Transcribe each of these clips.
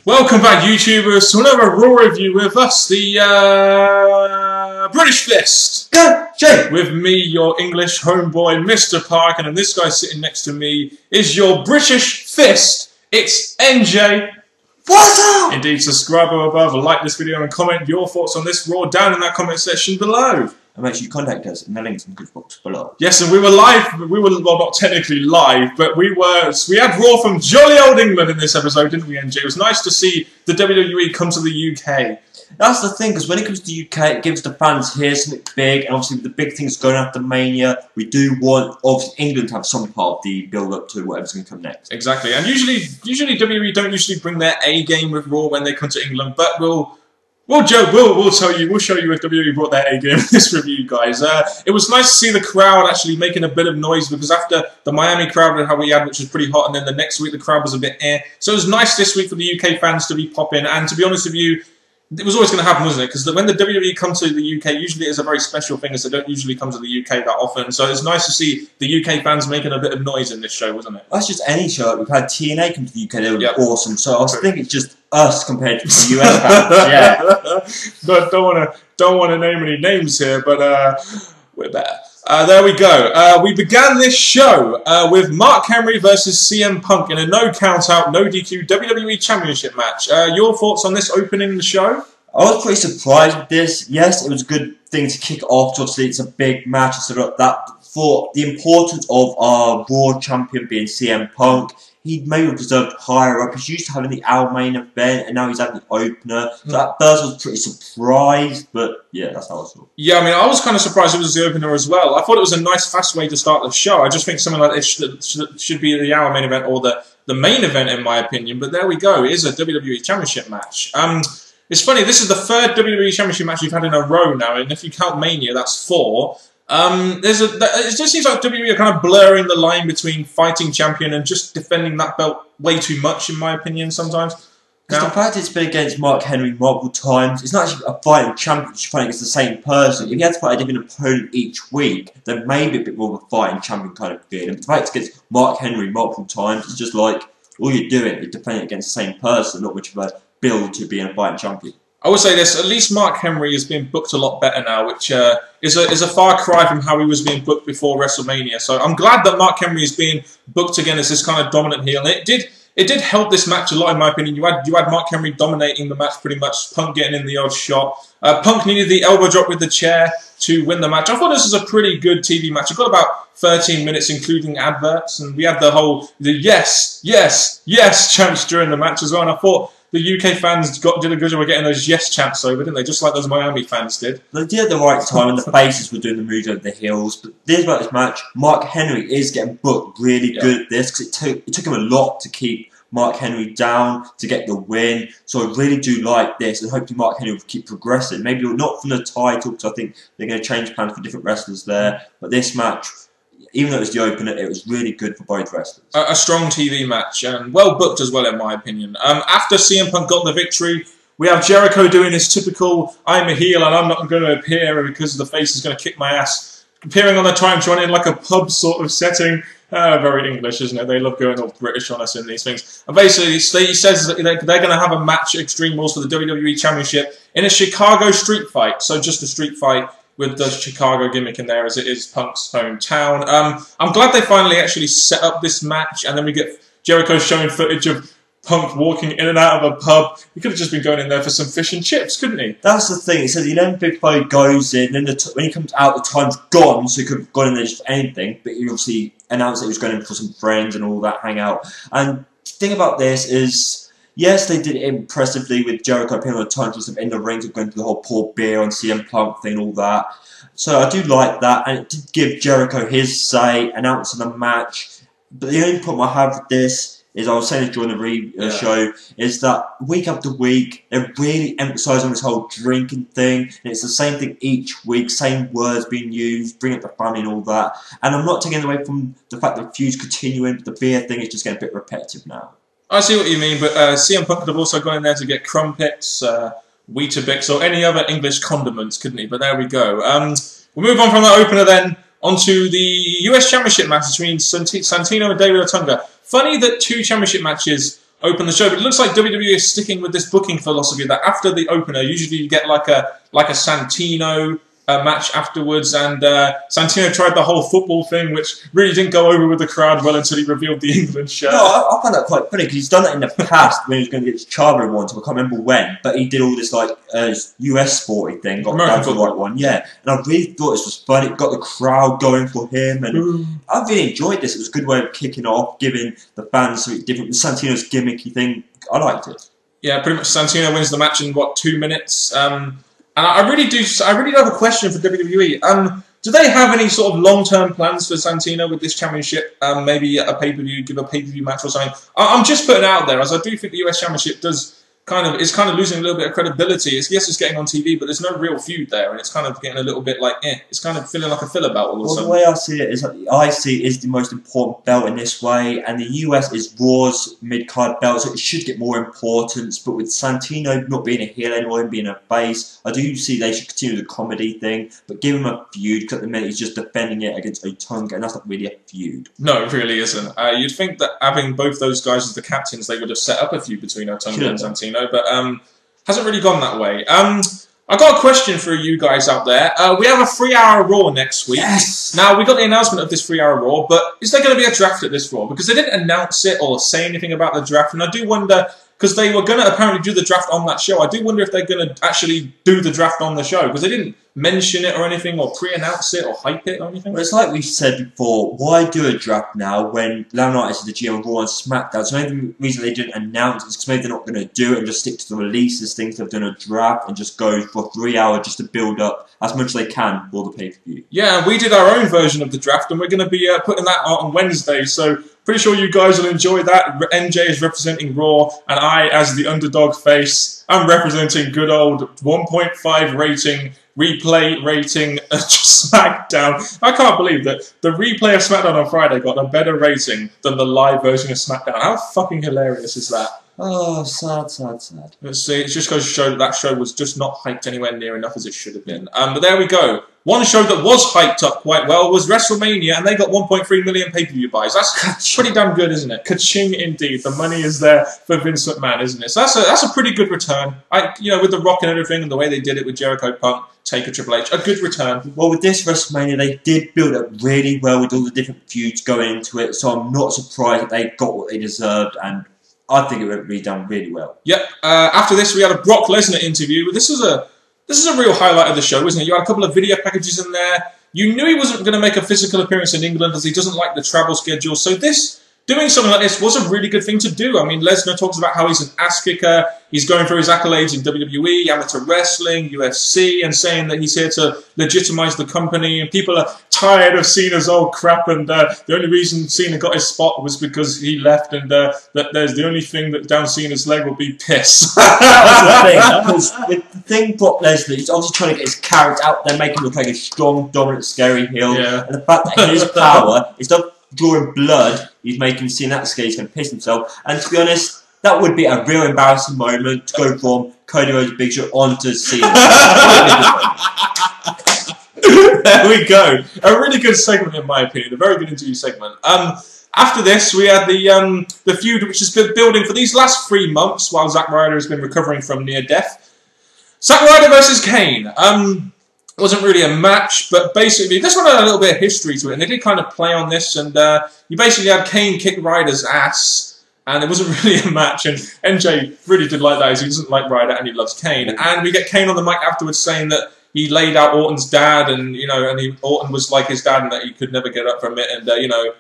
Welcome back, YouTubers, to another Raw review with us, the British Fist. Go, Jay! With me, your English homeboy, Mr. Parkin, and this guy sitting next to me is your British Fist. It's NJ. What's up? Indeed, subscribe above, like this video, and comment your thoughts on this Raw down in that comment section below. And make sure you contact us in the links in the description box below. Yes, and we were live. Well, not technically live, but we had Raw from jolly old England in this episode, didn't we, NJ? It was nice to see the WWE come to the UK. That's the thing, because when it comes to the UK, it gives the fans here something big, and obviously with the big things going after Mania, we do want, obviously, England to have some part of the build-up to whatever's going to come next. Exactly, and usually WWE don't usually bring their A game with Raw when they come to England, but we'll show you if WWE brought their A game in this review, guys. It was nice to see the crowd actually making a bit of noise, because after the Miami crowd and how we had, which was pretty hot, and then the next week the crowd was a bit eh. So it was nice this week for the UK fans to be popping, and to be honest with you, it was always going to happen, wasn't it? Because when the WWE come to the UK, usually it's a very special thing, as they don't usually come to the UK that often. So it's nice to see the UK fans making a bit of noise in this show, wasn't it? That's just any show. We've had TNA come to the UK, they were awesome. So I was thinking it's just us compared to the US fans. Yeah. don't want to name any names here, but we're better. There we go. We began this show with Mark Henry versus CM Punk in a no count out, no DQ WWE Championship match. Your thoughts on this opening the show? I was pretty surprised with this. Yes, it was a good thing to kick it off. Obviously, it's a big match and stuff like that. For the importance of our Raw champion being CM Punk, he maybe deserved higher up. He's used to having the Our main event, and now he's having the opener. So at first I was pretty surprised, but yeah, that's how I saw it. Yeah, I mean, I was kind of surprised it was the opener as well. I thought it was a nice, fast way to start the show. I just think something like this should be the Our main event or the main event, in my opinion. But there we go. It is a WWE Championship match. It's funny, this is the third WWE Championship match we've had in a row now, and if you count Mania, that's 4. It just seems like WWE are kind of blurring the line between fighting champion and just defending that belt way too much, in my opinion, sometimes. Because the fact it's been against Mark Henry multiple times, it's not actually a fighting champion, you're fighting against the same person. If you had to fight a different opponent each week, then maybe a bit more of a fighting champion kind of feeling. But the fact it's against Mark Henry multiple times, it's just like, all you're doing is defending against the same person, not much of a build to being a fighting champion. I would say this, at least Mark Henry is being booked a lot better now, which is a far cry from how he was being booked before WrestleMania. So I'm glad that Mark Henry is being booked again as this kind of dominant heel. And it did help this match a lot, in my opinion. You had Mark Henry dominating the match pretty much, Punk getting in the odd shot. Punk needed the elbow drop with the chair to win the match. I thought this was a pretty good TV match. It got about 13 minutes, including adverts, and we had the yes, yes, yes chants during the match as well. And I thought the UK fans did a good job of getting those yes chants over, didn't they? Just like those Miami fans did. They did at the right time, and the faces were doing the moves over the heels. But this about this match, Mark Henry is getting booked really good at this, because it took him a lot to keep Mark Henry down to get the win. So I really do like this, and hopefully Mark Henry will keep progressing. Maybe not from the title, because I think they're going to change plans for different wrestlers there. But this match, even though it was the opener, it was really good for both wrestlers. A strong TV match, and well booked as well, in my opinion. After CM Punk got the victory, we have Jericho doing his typical, I'm a heel and I'm not going to appear because the face is going to kick my ass. Appearing on the Titantron in like a pub sort of setting. Very English, isn't it? They love going all British on us in these things. And basically, he says that they're going to have a match at Extreme Rules for the WWE Championship in a Chicago street fight. So just a street fight with the Chicago gimmick in there, as it is Punk's hometown. I'm glad they finally actually set up this match, and then we get Jericho showing footage of Punk walking in and out of a pub. He could have just been going in there for some fish and chips, couldn't he? That's the thing. He says the Olympic fight goes in, and then when he comes out, the time's gone, so he could have gone in there just for anything. But he obviously announced that he was going in for some friends and all that, hang out. And the thing about this is, yes, they did it impressively with Jericho appearing on the titles in the rings, of going through the whole pour beer on CM Punk thing and all that. So I do like that, and it did give Jericho his say, announcing the match. But the only problem I have with this is, I was saying this during the show, is that week after week, they're really emphasising this whole drinking thing, and it's the same thing each week, same words being used, bring up the family and all that. And I'm not taking it away from the fact that the feud's continuing, but the beer thing is just getting a bit repetitive now. I see what you mean, but CM Punk could have also gone in there to get crumpets, Weetabix, or any other English condiments, couldn't he? But there we go. We'll move on from that opener then onto the US Championship match between Santino and David Otunga. Funny that 2 championship matches open the show. But it looks like WWE is sticking with this booking philosophy that after the opener, usually you get like a Santino match afterwards, and Santino tried the whole football thing, which really didn't go over with the crowd well until he revealed the England shirt. No, I find that quite funny because he's done that in the past when he was going to get his Charlie one, so I can't remember when, but he did all this like US sporty thing, got down to the right one, yeah. And I really thought this was fun. It got the crowd going for him, and I really enjoyed this. It was a good way of kicking off, giving the fans something different. Santino's gimmicky thing, I liked it. Yeah, pretty much Santino wins the match in, what, 2 minutes? And I really have a question for WWE. Do they have any sort of long-term plans for Santino with this championship? Maybe a pay-per-view, give a pay-per-view match or something. I'm just putting it out there, as I do think the US Championship is kind of losing a little bit of credibility. Yes, it's getting on TV, but there's no real feud there, and it's kind of getting a little bit like, It's kind of feeling like a filler belt all of a sudden. The way I see it is, the most important belt in this way, and the US is Raw's mid-card belt, so it should get more importance. But with Santino not being a heel anymore and being a face, I do see they should continue the comedy thing, but give him a feud, because at the minute he's just defending it against Otunga, and that's not really a feud. No, it really isn't. You'd think that having both those guys as the captains, they would have set up a feud between Otunga and Santino. But hasn't really gone that way. I got a question for you guys out there. We have a 3-hour Raw next week. Yes! Now, we got the announcement of this 3-hour Raw, but is there going to be a draft at this Raw? Because they didn't announce it or say anything about the draft, and I do wonder, because they were going to apparently do the draft on that show, I do wonder if they're going to actually do the draft on the show, because they didn't mention it or anything, or pre-announce it, or hype it or anything. Well, it's like we've said before, why do a draft now when Laurinaitis is the GM of Raw and SmackDown? So maybe the reason they didn't announce it is because maybe they're not going to do it and just stick to the releases, things they've done a draft and just go for 3 hours just to build up as much as they can for the pay-per-view. Yeah, we did our own version of the draft, and we're going to be putting that out on Wednesday, so pretty sure you guys will enjoy that. NJ is representing Raw, and I, as the underdog face, I'm representing good old 1.5 rating, replay rating SmackDown. I can't believe that the replay of SmackDown on Friday got a better rating than the live version of SmackDown. How fucking hilarious is that? Oh, sad, sad, sad. Let's see, it just goes to show that that show was just not hyped anywhere near enough as it should have been. But there we go. One show that was hyped up quite well was WrestleMania, and they got 1.3 million pay-per-view buys. That's pretty damn good, isn't it? Ka-ching indeed. The money is there for Vince McMahon, isn't it? So that's a pretty good return. With The Rock and everything, and the way they did it with Jericho, Punk, Taker, Triple H, a good return. Well, with this WrestleMania, they did build up really well with all the different feuds going into it, so I'm not surprised that they got what they deserved, and I think it would be done really well. Yep. After this, we had a Brock Lesnar interview. This is a real highlight of the show, isn't it? You had a couple of video packages in there. You knew he wasn't going to make a physical appearance in England as he doesn't like the travel schedule. So doing something like this was a really good thing to do. I mean, Lesnar talks about how he's an ass kicker. He's going through his accolades in WWE, amateur wrestling, UFC, and saying that he's here to legitimize the company. And people are tired of Cena's old crap. And the only reason Cena got his spot was because he left. And that there's the only thing that down Cena's leg will be piss. That was the thing. With the thing Brock Lesnar, he's obviously trying to get his character out there, making him look like a strong, dominant, scary heel. Yeah. And the fact that his power is not drawing blood, he's making Cena that scary, he's going to piss himself. And to be honest, that would be a real embarrassing moment to go from Cody Rhodes' Big Show onto Cena. There we go. A really good segment, in my opinion. A very good interview segment. After this, we had the feud which has been building for these last 3 months while Zack Ryder has been recovering from near death. Zack Ryder versus Kane. It wasn't really a match, but basically this one had a little bit of history to it, and they did kind of play on this, and you basically had Kane kick Ryder's ass, and it wasn't really a match, and NJ really did like that, as he doesn't like Ryder and he loves Kane. And we get Kane on the mic afterwards saying that he laid out Orton's dad, and Orton was like his dad, and that he could never get up from it, and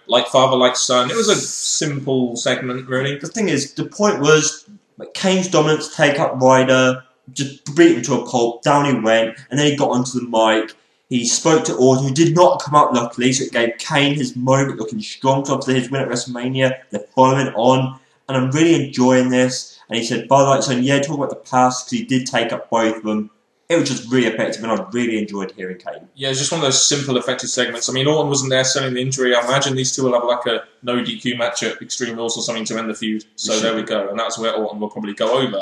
like father, like son. It was a simple segment, really. The thing is, the point was Kane's dominance take up Ryder, just beat him to a pulp, down he went, and then he got onto the mic. He spoke to Orton, who did not come out luckily, so it gave Kane his moment, looking strong to obviously his win at WrestleMania. They're following on, and I'm really enjoying this. And he said, by the way, so yeah, talk about the past, because he did take up both of them. It was just really effective, and I really enjoyed hearing Kane. Yeah, it's just one of those simple, effective segments. I mean, Orton wasn't there selling the injury. I imagine these two will have like a no DQ match at Extreme Rules or something to end the feud. So there we go, and that's where Orton will probably go over.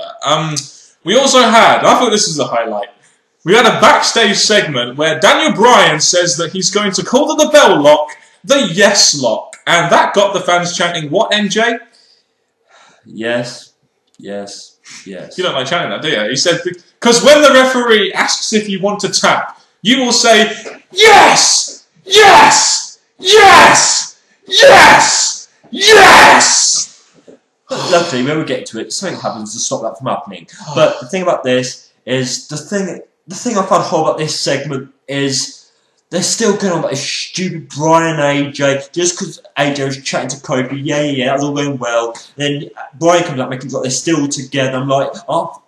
We also had, I thought this was a highlight, we had a backstage segment where Daniel Bryan says that he's going to call the bell lock the Yes Lock. And that got the fans chanting, what, NJ? Yes, yes, yes. You don't like chanting that, do you? He said, because when the referee asks if you want to tap, you will say, yes! Yes! Yes! Yes! Yes! But luckily, when we get to it, something happens to stop that from happening. But the thing about this is, the thing I find hard about this segment is, they're still going on about this stupid Brian and AJ, just because AJ was chatting to Kofi, yeah, that was all going well. Then Brian comes up making it like they're still together. I'm like, oh.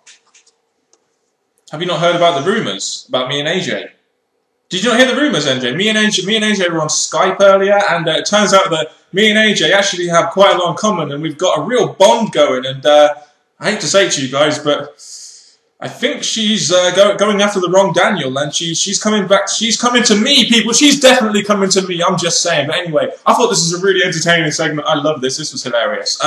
Have you not heard about the rumours about me and AJ? Did you not hear the rumours, NJ? Me and AJ were on Skype earlier, and it turns out that me and AJ actually have quite a lot in common, and we've got a real bond going. And I hate to say it to you guys, but I think she's going after the wrong Daniel, and she's coming back. She's coming to me, people. She's definitely coming to me. I'm just saying. But anyway, I thought this was a really entertaining segment. I love this. This was hilarious.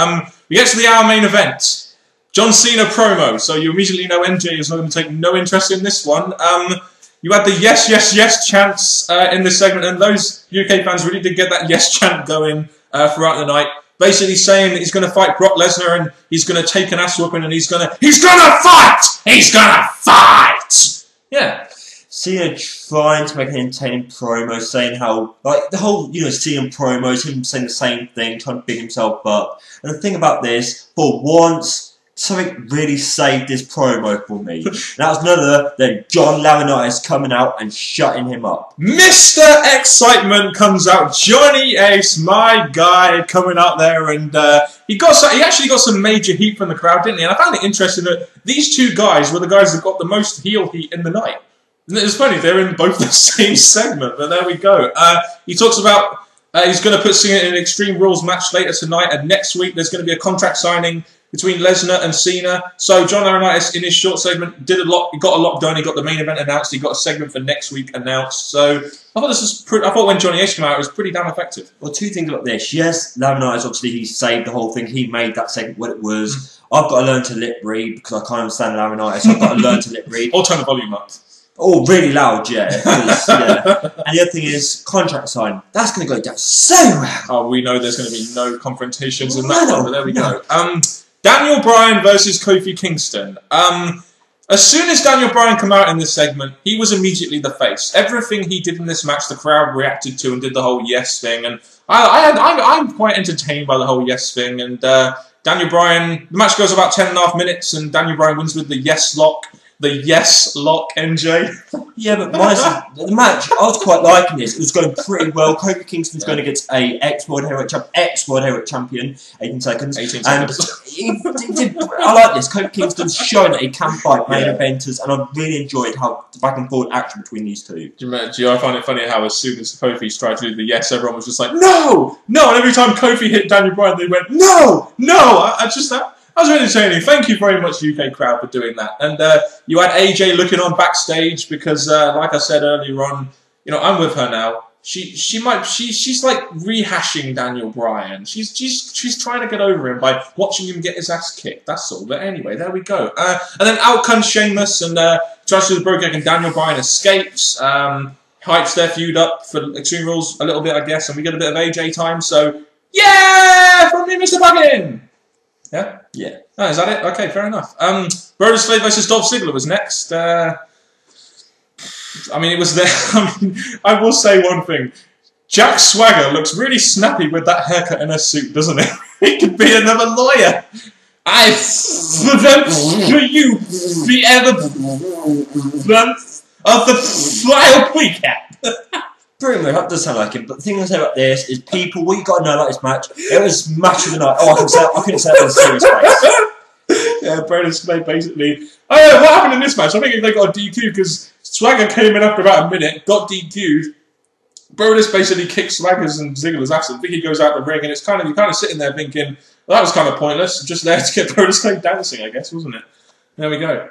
We get to the hour main event. John Cena promo. So you immediately know NJ is not going to take no interest in this one. You had the yes, yes, yes chants in this segment, and those UK fans really did get that yes chant going throughout the night. Basically saying that he's going to fight Brock Lesnar and he's going to take an ass whooping and he's going to fight! He's going to fight! Yeah. Cena trying to make an entertaining promo, saying how, like, the whole, Cena promos, him saying the same thing, trying to big himself up. And the thing about this, for once, something really saved this promo for me. And that was none other than John Laurinaitis coming out and shutting him up. Mr. Excitement comes out. Johnny Ace, my guy, coming out there, and he actually got some major heat from the crowd, didn't he? And I found it interesting that these two guys were the guys that got the most heel heat in the night. And it's funny, they're in both the same segment, but there we go. He talks about he's going to put Cena in an Extreme Rules match later tonight, and next week there's going to be a contract signing between Lesnar and Cena. So John Laurinaitis in his short segment did a lot. He got a lot done. He got the main event announced. He got a segment for next week announced. So I thought when Johnny Ace came out, it was pretty damn effective. Well, two things about this. Yes, Laurinaitis, obviously he saved the whole thing. He made that segment what it was. I've got to learn to lip read because I can't understand Laurinaitis. I've got to learn to lip read. Or turn the volume up. Oh, really loud, yeah. Yeah. And the other thing is, contract sign. That's going to go down so well. Oh, we know there's going to be no confrontations in that one, but there we go. Daniel Bryan versus Kofi Kingston. As soon as Daniel Bryan came out in this segment, he was immediately the face. Everything he did in this match, the crowd reacted to and did the whole yes thing. And I'm quite entertained by the whole yes thing. And Daniel Bryan, the match goes about 10.5 minutes, and Daniel Bryan wins with the yes lock. The yes lock, NJ. Yeah, but the match, I was quite liking this. It was going pretty well. Kofi Kingston's going against a ex-World Heavyweight Champion, 18 seconds. 18 seconds. And I like this. Kofi Kingston's shown that he can fight main eventers, and I really enjoyed how the back and forward action between these two. I find it funny how as soon as Kofi tried to do the yes, everyone was just like, no! No! And every time Kofi hit Daniel Bryan, they went, no! No! That was really entertaining. Thank you very much, UK crowd, for doing that. And you had AJ looking on backstage because, like I said earlier on, I'm with her now. She's like rehashing Daniel Bryan. She's trying to get over him by watching him get his ass kicked. That's all. But anyway, there we go. And then out comes Sheamus and tries to do the broke egg, and Daniel Bryan escapes. Hypes their feud up for Extreme Rules a little bit, I guess, and we get a bit of AJ time. So yeah, from me, Mr. Parkin. Yeah? Yeah. Oh, is that it? Okay, fair enough. Brodus Clay versus Dolph Ziggler was next. It was there. I will say one thing. Jack Swagger looks really snappy with that haircut and a suit, doesn't he? He could be another lawyer. I prevent for you the evidence of the trial recap. Pretty much, that does sound like him. But the thing I say about this is, people, what you got to know about this match, it was match of the night. Oh, I couldn't say that in a serious face. Yeah, Brodus Clay basically. Oh yeah, what happened in this match? I think they got a DQ because Swagger came in after about a minute, got DQ'd. Brodus basically kicked Swagger's and Ziggler's ass. I think he goes out the ring, and it's you're kind of sitting there thinking, well, that was kind of pointless. Just there to get Brodus Clay dancing, I guess, wasn't it? There we go.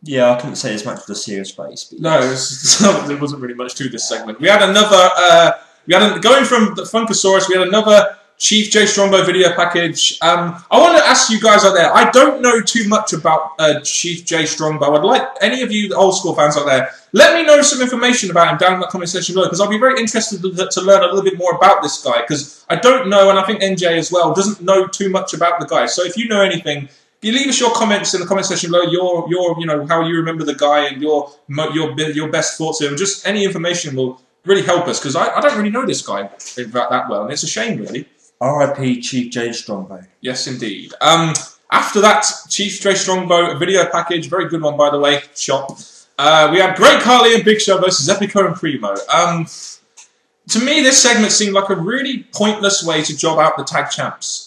Yeah, I couldn't say this match with a serious face. But no, there wasn't really much to this segment. We had another. Going from the Funkasaurus, we had another Chief J Strongbow video package. I want to ask you guys out there, I don't know too much about Chief J Strongbow. I'd like any of you old school fans out there, let me know some information about him down in the comment section below, because I'll be very interested to learn a little bit more about this guy, because I don't know, and I think NJ as well doesn't know too much about the guy. So if you know anything, you leave us your comments in the comment section below, your how you remember the guy and your best thoughts of him. Just any information will really help us, because I don't really know this guy that well, and it's a shame, really. R.I.P. Chief J Strongbow. Yes, indeed. After that, Chief J Strongbow video package, very good one, by the way, shop. We had Great Khali and Big Show versus Epico and Primo. To me, this segment seemed like a really pointless way to job out the tag champs.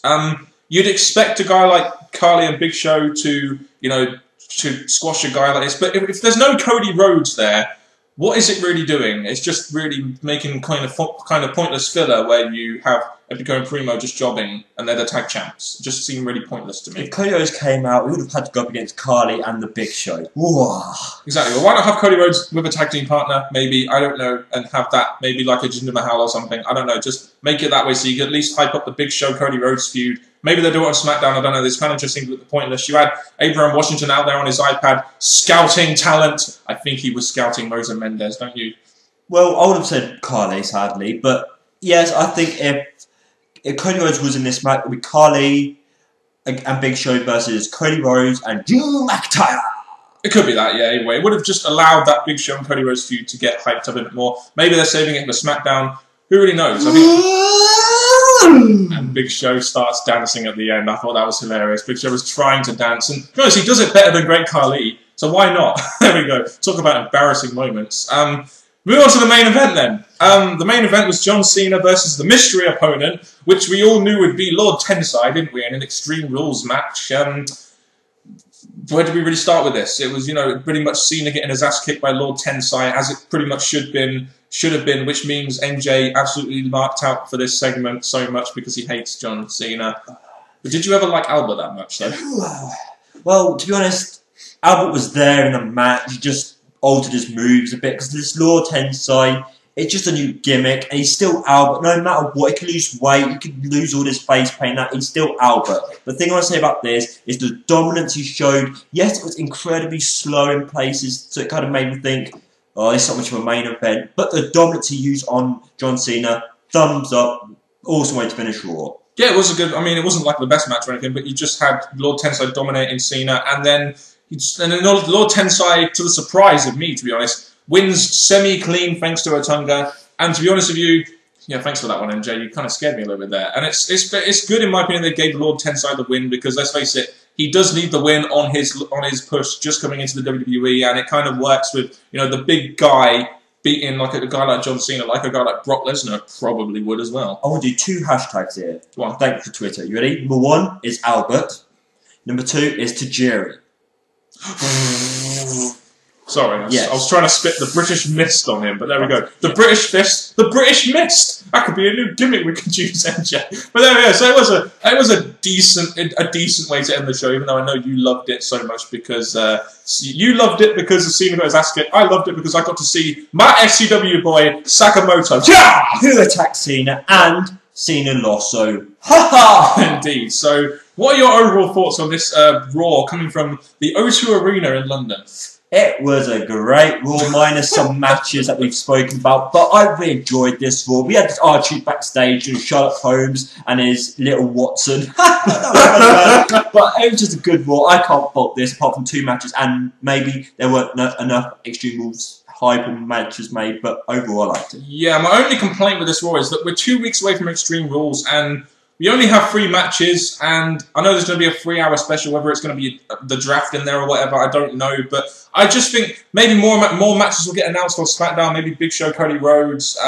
You'd expect a guy like Khali and Big Show to, to squash a guy like this, but if there's no Cody Rhodes there, what is it really doing? It's just really making kind of pointless filler where you have Epico and Primo just jobbing and they're the tag champs. It just seemed really pointless to me. If Cody Rhodes came out, we would have had to go up against Khali and the Big Show. Whoa. Exactly. Well, why not have Cody Rhodes with a tag team partner, maybe, I don't know, and have that maybe like a Jinder Mahal or something. I don't know. Just make it that way so you can at least hype up the Big Show Cody Rhodes feud. Maybe they'll do it on SmackDown, I don't know. This kind of just seemed pointless. You had Abraham Washington out there on his iPad scouting talent. I think he was scouting Rosa Mendez, don't you? Well, I would have said Khali, sadly. But yes, I think if Cody Rhodes was in this match, it would be Khali and Big Show versus Cody Rhodes and Drew McIntyre. It could be that, yeah, anyway. It would have just allowed that Big Show and Cody Rhodes feud to get hyped up a bit more. Maybe they're saving it for SmackDown. Who really knows? I think... And Big Show starts dancing at the end. I thought that was hilarious. Big Show was trying to dance. And to be honest, he does it better than Great Khali. So why not? There we go. Talk about embarrassing moments. Moving on to the main event then. The main event was John Cena versus the mystery opponent, which we all knew would be Lord Tensai, didn't we? In an Extreme Rules match. Where did we really start with this? It was, pretty much Cena getting his ass kicked by Lord Tensai, as it pretty much should have been, which means NJ absolutely marked out for this segment so much because he hates John Cena. But did you ever like Albert that much, though? Well, to be honest, Albert was there in the match. He just altered his moves a bit because this Lord Tensai, it's just a new gimmick, and he's still Albert. No matter what, he can lose weight, he can lose all his face paint, he's still Albert. The thing I want to say about this is the dominance he showed. Yes, it was incredibly slow in places, so it kind of made me think, oh, it's not much of a main event. But the dominance he used on John Cena, thumbs up, awesome way to finish Raw. Yeah, it was a good, it wasn't like the best match or anything, but you just had Lord Tensai dominating Cena, and then Lord Tensai, to the surprise of me, to be honest, wins semi-clean thanks to Otunga. And to be honest with you, yeah, thanks for that one, MJ. You kind of scared me a little bit there. And it's good, in my opinion, they gave Lord Tensai the win, because let's face it, he does need the win on his push just coming into the WWE, and it kind of works with, the big guy beating like a guy like John Cena, like a guy like Brock Lesnar probably would as well. I want to do 2 hashtags here. What? Thank you for Twitter. You ready? Number 1 is Albert. Number 2 is Tajiri. Sorry, I was trying to spit the British mist on him, but there we go. The British fist, the British mist. That could be a new gimmick we could use, MJ. But there we go. So it was a decent way to end the show, even though I know you loved it so much because you loved it because Cena got his ass kicked. I loved it because I got to see my SCW boy Sakamoto. Yeah, who attacked Cena and Cena lost. So ha. Indeed. So what are your overall thoughts on this Raw coming from the O2 Arena in London? It was a great Raw, minus some matches that we've spoken about, but I really enjoyed this Raw. We had Archie backstage and Sherlock Holmes and his little Watson. But it was just a good Raw. I can't fault this, apart from 2 matches, and maybe there weren't enough Extreme Rules hype and matches made, but overall I liked it. Yeah, my only complaint with this Raw is that we're 2 weeks away from Extreme Rules, and we only have 3 matches, and I know there's going to be a 3-hour special, whether it's going to be the draft in there or whatever, I don't know, but I just think maybe more matches will get announced on SmackDown, maybe Big Show, Cody Rhodes,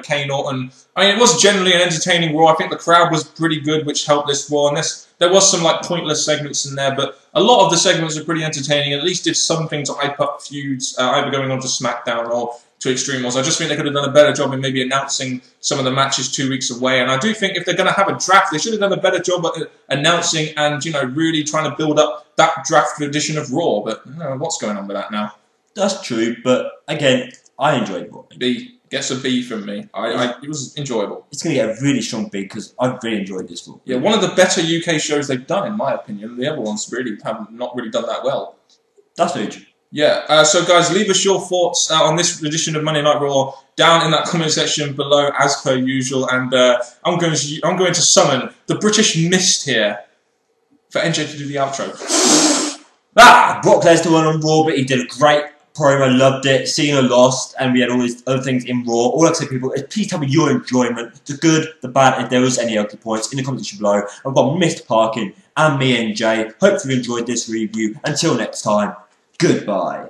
Kane Orton. It was generally an entertaining Raw. I think the crowd was pretty good, which helped this Raw, and there was some pointless segments in there, but a lot of the segments were pretty entertaining, and at least did something to hype up feuds, either going on to SmackDown or to Extreme Rules. I just think they could have done a better job in maybe announcing some of the matches 2 weeks away. And I do think if they're going to have a draft, they should have done a better job at announcing and, really trying to build up that draft edition of Raw. But what's going on with that now? That's true. But again, I enjoyed Raw. Gets a B from me. It was enjoyable. It's going to get a really strong B because I've really enjoyed this one. Yeah, one of the better UK shows they've done, in my opinion. The other ones really have not really done that well. That's very true. Yeah, so guys, leave us your thoughts on this edition of Monday Night Raw down in that comment section below, as per usual. And I'm going to summon the British Mist here for NJ to do the outro. Brock Lesnar won on Raw, but he did a great promo, loved it. Cena lost, and we had all these other things in Raw. All I say, people, is please tell me your enjoyment, the good, the bad, if there was any ugly points in the comments section below. I've got Mr. Parkin and me, NJ. Hope you enjoyed this review. Until next time, goodbye.